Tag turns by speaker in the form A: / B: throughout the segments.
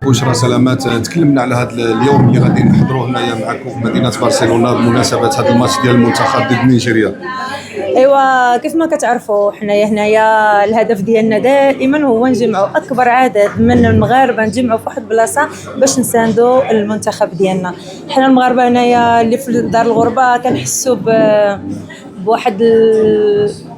A: بشرى سلامات، تكلمنا على هذا اليوم اللي غادي نحضروه هنايا معكم في مدينه برشلونه بمناسبه هذا الماتش ديال المنتخب ضد نيجيريا.
B: ايوا كيف ما كتعرفوا حنايا هنايا الهدف ديالنا دائما هو نجمعوا اكبر عدد من المغاربه، نجمعوا في واحد البلاصه باش نساندوا المنتخب ديالنا. حنا المغاربه هنايا اللي في دار الغربه كنحسوا بواحد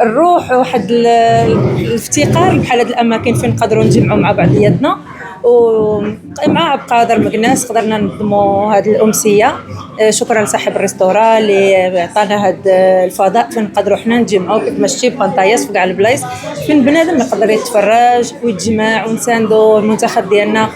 B: الروح وواحد الافتقار بحال هاد الاماكن فين نقدروا نجمعوا مع بعضياتنا. ومع بقادر مكناس قدرنا ننظموا هذه الامسيه. شكرا لصاحب الريستوران اللي عطانا هذا الفضاء فين نقدروا حنا نجمعوا كيف ما شتي بانطاياس في كاع البلايص فين بنادم يقدر يتفرج ويتجمع ونساندوا المنتخب ديالنا.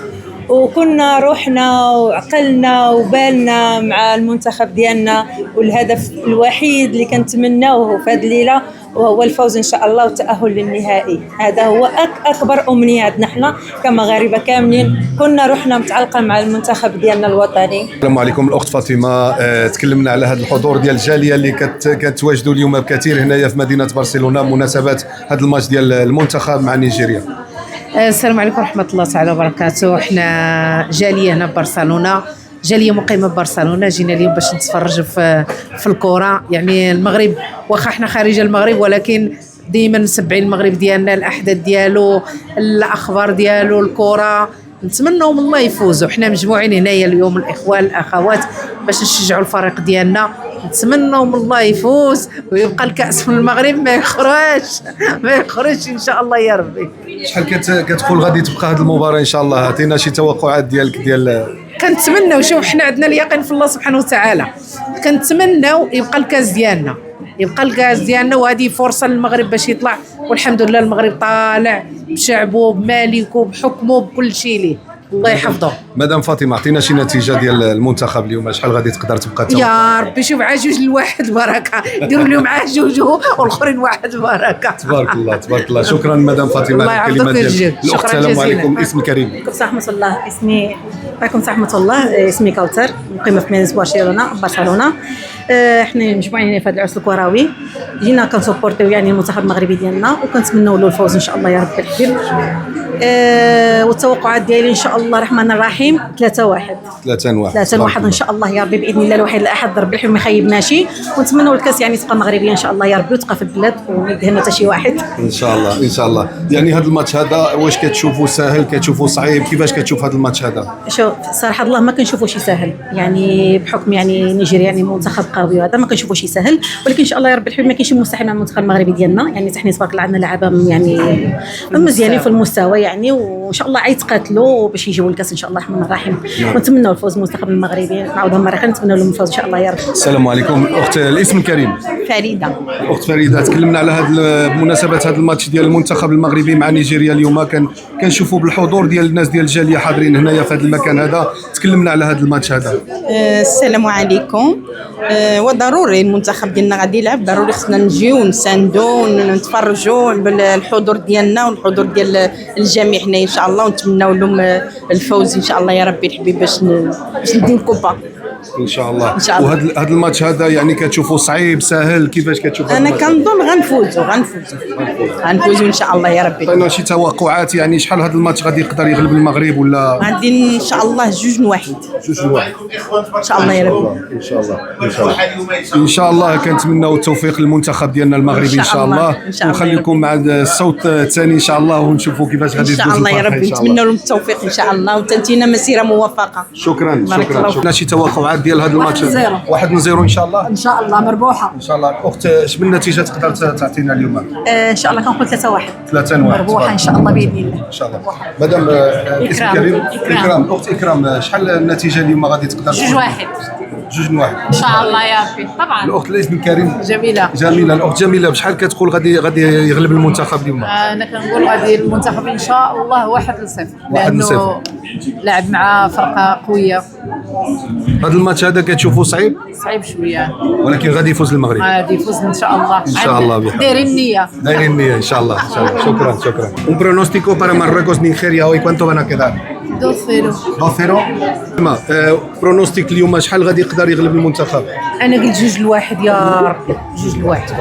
B: وكنا روحنا وعقلنا وبالنا مع المنتخب ديالنا، والهدف الوحيد اللي كنتمناوه في هذه الليله وهو الفوز ان شاء الله والتاهل للنهائي. هذا هو اكبر امنياتنا حنا كمغاربه كاملين، كنا روحنا متعلقه مع المنتخب ديالنا الوطني.
A: السلام عليكم الاخت فاطمه، تكلمنا على هذا الحضور ديال الجاليه اللي كتواجدوا اليوم بكثير هنايا في مدينه برشلونه بمناسبه هذا الماتش ديال المنتخب مع نيجيريا.
C: السلام عليكم ورحمة الله تعالى وبركاته. احنا جالية هنا ببرشلونة، جالية مقيمة ببرشلونة، جينا اليوم باش نتفرج في الكرة. يعني المغرب واخا احنا خارج المغرب ولكن ديما نسبعين المغرب ديالنا، الاحداث ديالو، الاخبار ديالو، الكرة. نتمنوا من الله يفوزوا. احنا مجموعين هنايا اليوم الاخوان الاخوات باش نشجعوا الفريق ديالنا. نتمنوا من الله يفوز ويبقى الكأس من المغرب ما يخرجش ان شاء الله يا ربي.
A: شحال كتقول غادي تبقى هذه المباراه ان شاء الله؟ عطينا شي توقعات ديالك ديال.
C: كنتمناو، شوف حنا عندنا اليقين في الله سبحانه وتعالى، كنتمناو يبقى الكاس ديالنا، وهذه فرصه للمغرب باش يطلع. والحمد لله المغرب طالع بشعبه بمالكه بحكمه بكل شيء ليه، الله يحفظه.
A: مدام فاطمه عطينا شي نتيجه ديال المنتخب اليوم، شحال غادي تقدر تبقى
C: يا ربي؟ شوف عجوج لواحد بركه، ديروا لهم عجوج والاخرين واحد بركه.
A: تبارك الله تبارك الله. شكرا مدام فاطمه على الكلمات ديالك. السلام عليكم، اسم كريم.
B: عليكم ورحمه الله، اسمي اسمي كوثر، مقيمه في مدينه برشلونه. احنا مجموعين في هذا العرس الكروي، جينا كنسبورتيو يعني المنتخب المغربي ديالنا وكنتمنوا له الفوز ان شاء الله يا رب الحبيب. والتوقعات ديالي ان شاء الله الرحمن الرحيم 3-1 ان شاء الله يا ربي باذن الله الواحد الاحد ربي الحبيب ما يخيبناش. ونتمنوا الكاس يعني تبقى مغربيه ان شاء الله يا ربي وتبقى في البلاد وما يدهنا حتى شي واحد
A: ان شاء الله ان شاء الله. يعني هذا الماتش هذا واش كتشوفوا ساهل، كتشوفوا صعيب؟ كيفاش كتشوف هذا الماتش هذا؟
B: شوف صراحه الله ما كنشوفوا شي سهل، يعني بحكم يعني نيجيريا يعني منتخب قوي وهذا ما كنشوفوا شي سهل، ولكن ان شاء الله يا ربي الحبيب ما كاينش مستحيل مع المنتخب المغربي ديالنا. يعني حنا تبارك الله عندنا لعابه يعني مزيانين في المستوى يعني، وان شاء الله عيتقاتلوا باش يجيبوا الكاس ان شاء الله الرحمن الرحيم. ونتمنوا الفوز المنتخب المغربي، نعاودها مره اخرى نتمنوا لهم الفوز ان شاء الله يا رب.
A: السلام عليكم الاخت، الاسم الكريم؟
D: فريده.
A: الاخت فريده، تكلمنا على هذا بمناسبه هذا الماتش ديال المنتخب المغربي مع نيجيريا اليوم. كنشوفوا بالحضور ديال الناس ديال الجاليه حاضرين هنايا في هذا المكان هذا. تكلمنا على هذا الماتش هذا.
D: السلام عليكم. وضروري المنتخب ديالنا غادي يلعب، ضروري خصنا نجيو ونساندو ونتفرجوا بالحضور ديالنا والحضور ديال الجميع هنا ان شاء الله، ونتمنوا لهم الفوز ان شاء الله يا ربي الحبيب باش نديو الكوبا
A: ان شاء الله. وهذا الماتش هذا يعني كتشوفوا صعيب ساهل؟ كيفاش كتشوف؟
D: انا كنظن غنفوزوا ان شاء الله يا ربي.
A: عطينا شي توقعات، يعني شحال هذا الماتش غادي يقدر يغلب المغرب؟ ولا
D: غادي ان شاء الله 2-1 ان شاء الله يا ربي.
A: ان شاء الله كنتمناو التوفيق للمنتخب ديالنا المغربي ان شاء الله. ونخليكم مع الصوت الثاني ان شاء الله ونشوفوا كيفاش غادي
D: تدوز ان شاء الله يا ربي. نتمنوا لهم التوفيق ان شاء الله وتنتينا مسيره موفقه.
A: شكرا. شفنا شي توقعات ديال هذا الماتش؟ 1-0 ان شاء الله.
E: ان شاء الله مربوحه
A: ان شاء الله. اخت شنو النتيجه تقدر تعطينا اليوم؟
B: ان شاء الله كنقول 3-1
E: مربوحه ان شاء الله باذن الله.
A: ان شاء الله. مدام اسم كريم؟ اكرام. اخت اكرام، شحال النتيجه اليوم غادي تقدر؟
E: 2-1
A: 2-1
E: ان شاء الله يا ربي. طبعا
A: الاخت الاسم الكريم؟
E: جميله.
A: الاخت جميله، بشحال كتقول غادي يغلب المنتخب اليوم؟
E: انا كنقول غادي المنتخب ان شاء الله 1-0 لانه لعب مع فرقه قويه.
A: هذا الماتش هذا كتشوفوا صعيب
E: شويه
A: ولكن غادي يفوز المغرب.
E: غادي يفوز ان شاء الله.
A: ان شاء الله.
E: دايرين النيه
A: ان شاء الله. شكرا. Un pronóstico para Marruecos Nigeria hoy cuánto van a quedar؟ 2-0. بروستيك اليوم شحال غادي يقدر يغلب المنتخب؟
C: انا قلت 2-1 يا ربي، 2-1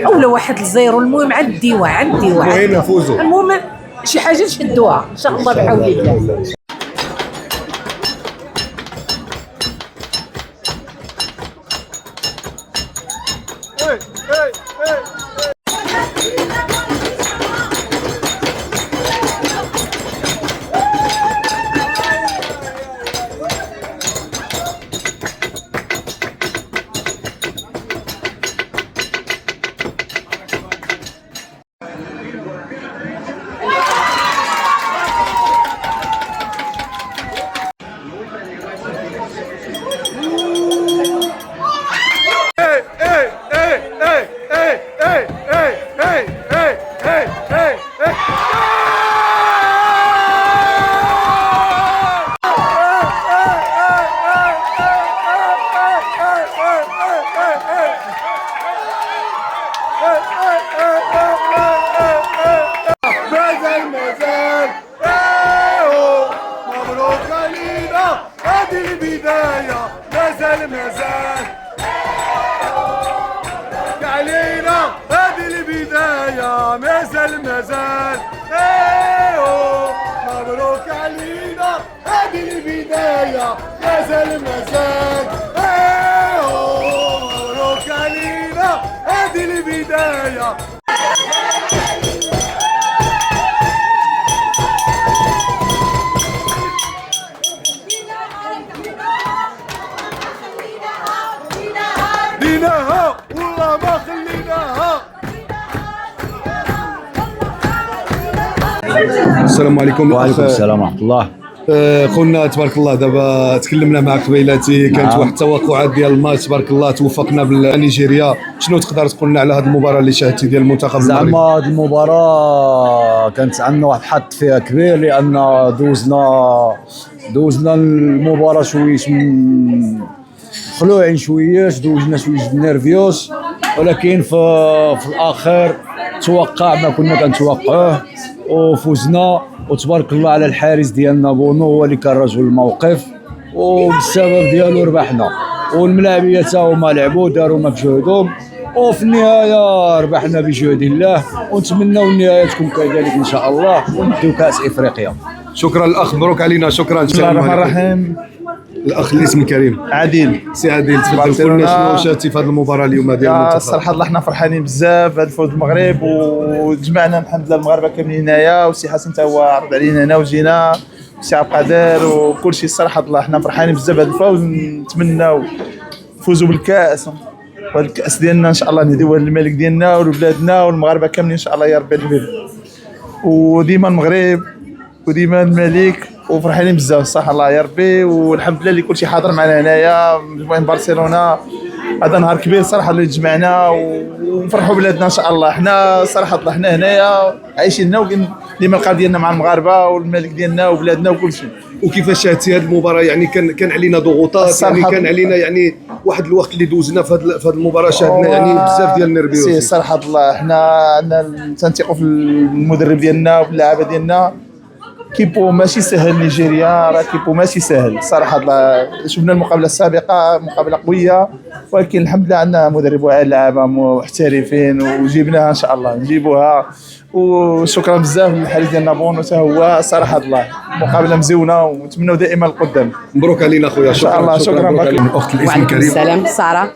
C: اولا 1-0. المهم عندي
A: المهم نفوزوا،
C: المهم شي حاجه نشدوها ان شاء الله بحول الله.
A: مبروك علينا هذه البداية مازال علينا هذه البداية مازال مبروك علينا هذه البداية مازال مبروك علينا هذه البداية. خليناها والله ما خليناها. السلام عليكم.
F: وعليكم السلام ورحمة الله.
A: خونا تبارك الله دابا تكلمنا مع قبيلاتي كانت واحد التوقعات ديال الماتش تبارك الله توفقنا بنيجيريا. شنو تقدر تقول لنا على هذه المباراة اللي شاهدتي ديال المنتخب المغربي؟
F: زعما هذه المباراة كانت عندنا واحد الحظ فيها كبير لأن دوزنا المباراة شويش خلوعين شويش دوزنا شويش نيرفيوس ولكن في الأخير توقع ما كنا كنتوقعوه وفوزنا وتبارك الله على الحارس ديالنا بونو هو اللي كان رجل الموقف وبالسبب ديالو ربحنا والملاعبيه تا هما لعبوا داروا ما بجهدهم وفي النهايه ربحنا بجهد الله ونتمنوا النهايه تكون كذلك ان شاء الله ونديو كاس افريقيا.
A: شكرا الاخ مبروك علينا. شكرا.
G: بسم الله الرحمن الرحيم.
A: الاخ اللي اسمه كريم
G: عادل.
A: سي عادل تفضل قول لنا شنو شاتي في هذه المباراه اليوم ديال المنتخب؟
G: الصراحه الله حنا فرحانين بزاف بهذا الفوز المغرب وجمعنا الحمد لله المغاربه كاملين هنايا وسي حسن تا هو عرض علينا هنا وجينا وسي عبد القادر وكل شيء. الصراحه الله حنا فرحانين بزاف بهذا الفوز نتمناو نفوزوا بالكاس والكاس ديالنا ان شاء الله نديوها للملك ديالنا ولبلادنا والمغاربه كاملين ان شاء الله يا ربي البلاد وديما المغرب وديما الملك وفرحانين بزاف الصح الله يا ربي والحمد لله اللي كلشي حاضر معنا هنايا مجموعين برشلونه. هذا نهار كبير صراحه اللي جمعنا ونفرحوا بلادنا ان شاء الله. حنا صراحه الله حنا هنايا عايشين هنا ديما القضيه ديالنا مع المغاربه والملك ديالنا وبلادنا وكل شيء.
A: وكيفاش شاهدتي هذه المباراه؟ يعني كان علينا ضغوطات يعني كان علينا يعني واحد الوقت اللي دوزنا في هذه المباراه شاهدنا يعني بزاف ديال النرفيوز.
G: صراحه الله حنا عندنا تنثقوا في المدرب ديالنا واللاعبه ديالنا. كيبو ماشي سهل نيجيريا راه كيبو ماشي سهل صراحه الله. شفنا المقابله السابقه مقابله قويه ولكن الحمد لله عندنا مدرب واعي لعابه محترفين وجبناها ان شاء الله نجيبوها. وشكرا بزاف للحارس ديالنا بونو حتى هو صراحه الله مقابله مزيونه ونتمنوا دائما القدام.
A: مبروك علينا خويا. شكرا.
G: الله شكرا.
A: الاخت الاسم كريم.
H: السلام. ساره.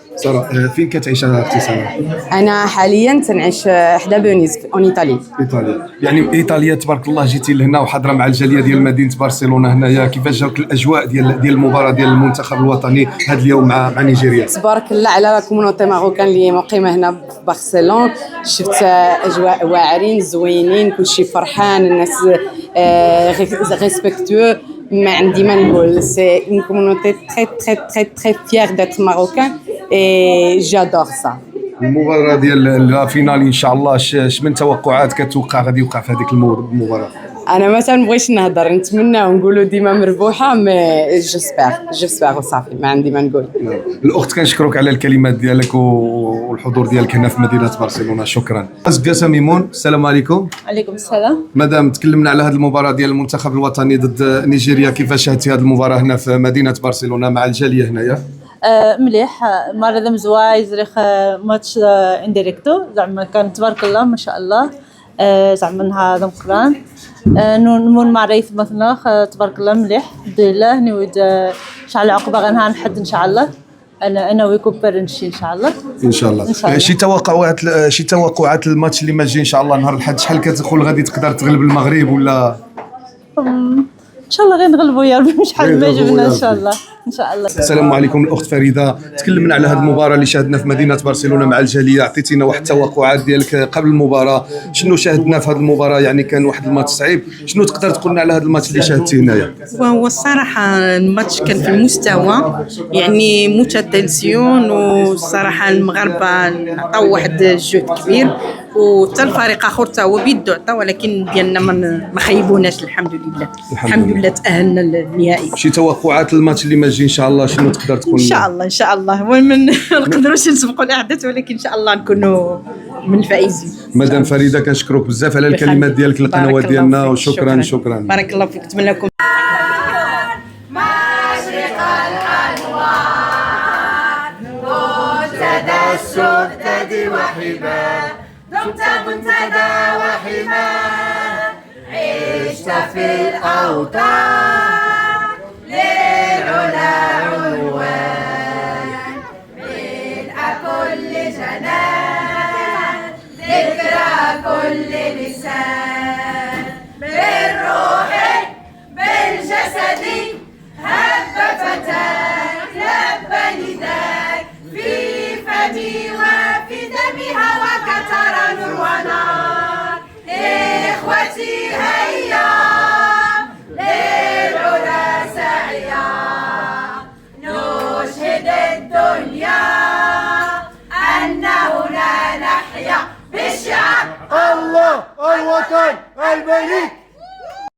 A: فين كتعيش اختي ساره؟
H: انا حاليا تنعيش حدا بونيس اون ايطالي.
A: ايطاليا. يعني ايطاليا تبارك الله جيتي لهنا وحاضره مع الجاليه ديال مدينه برشلونه هنايا. كيفاش جاوك الاجواء ديال المباراه ديال المنتخب الوطني هذا اليوم مع نيجيريا؟
H: تبارك الله على لا كومونيتي ماروكان اللي مقيمه هنا في برشلونه. شفت اجواء واعرين زوينين كلشي فرحان الناس ريسبكتو. ما عندي ما نقول سي اون كومونيتي تري تري تري تري فيير دات ماروكان اي جادور سا.
A: المباراه ديال لا فينال ان شاء الله اش من توقعات كتوقع غادي يوقع في هذيك المباراه؟
H: انا ما تنبغيش نهضر نتمنى ونقولوا ديما مربوحه مي جيسبر وصافي ما عندي ما نقول.
A: الاخت كنشكرك على الكلمات ديالك والحضور ديالك هنا في مدينه برشلونه. شكرا. قاسم ميمون السلام عليكم.
B: عليكم السلام.
A: مدام تكلمنا على هذه المباراه ديال المنتخب الوطني ضد نيجيريا. كيفاش شاهدتي هذه المباراه هنا في مدينه برشلونه مع الجاليه هنايا؟
B: مليح مرة زوايز ريخ ماتش انديريكتو زعما كان تبارك الله ما شاء الله. زعما نهار مقران نمون مع رئيس مثلا تبارك الله مليح الحمد لله. نود شعل عقبه غنها نحد ان شاء الله. انا ويكوبر نمشي ان شاء الله.
A: ان شاء الله. شي توقعات الماتش اللي ما جاي ان شاء الله نهار الاحد. شحال كتقول غادي تقدر تغلب المغرب ولا
B: ان شاء الله غير نغلبوا يا ربي مش حد ما جبنا ان شاء الله ان شاء الله.
A: السلام عليكم. الاخت فريده تكلمنا على هذه المباراه اللي شاهدنا في مدينه برشلونه مع الجاليه. عطيتينا واحد التوقعات ديالك قبل المباراه. شنو شاهدنا في هذه المباراه؟ يعني كان واحد الماتش صعيب. شنو تقدر تقول لنا على هذا الماتش اللي شاهدتيه هنايا؟
D: وهو الصراحه الماتش كان في المستوى يعني موتا تنسيون والصراحه المغاربه عطاو واحد الجهد كبير وحتى الفريق اخر حتى هو بيدو عطى، ولكن ديالنا ما خيبوناش الحمد لله. الحمد لله تاهلنا للنهائي.
A: شي توقعات الماتش اللي ما جي ان شاء الله شنو تقدر تكون؟
D: ان شاء الله ما نقدروش نسبقوا الاحداث، ولكن ان شاء الله نكونوا من الفائزين.
A: مدام فريده كنشكروك بزاف على الكلمات ديالك للقناه ديالنا، وشكرا.
D: بارك الله فيك. نتمنى لكم
I: تدي وحبا دمت منتدى وحما عشت في الأوطان للعلا عنوان ملء كل جنان ذكرى كل لسان بالروح بالجسد هب فتاك لبى نداك في فمي وفي دمي هواك ترى نور ونار. إخوتي هيا للعلا سعيا نشهد الدنيا أنه لا نحيا بالشعب الله الوطن الملك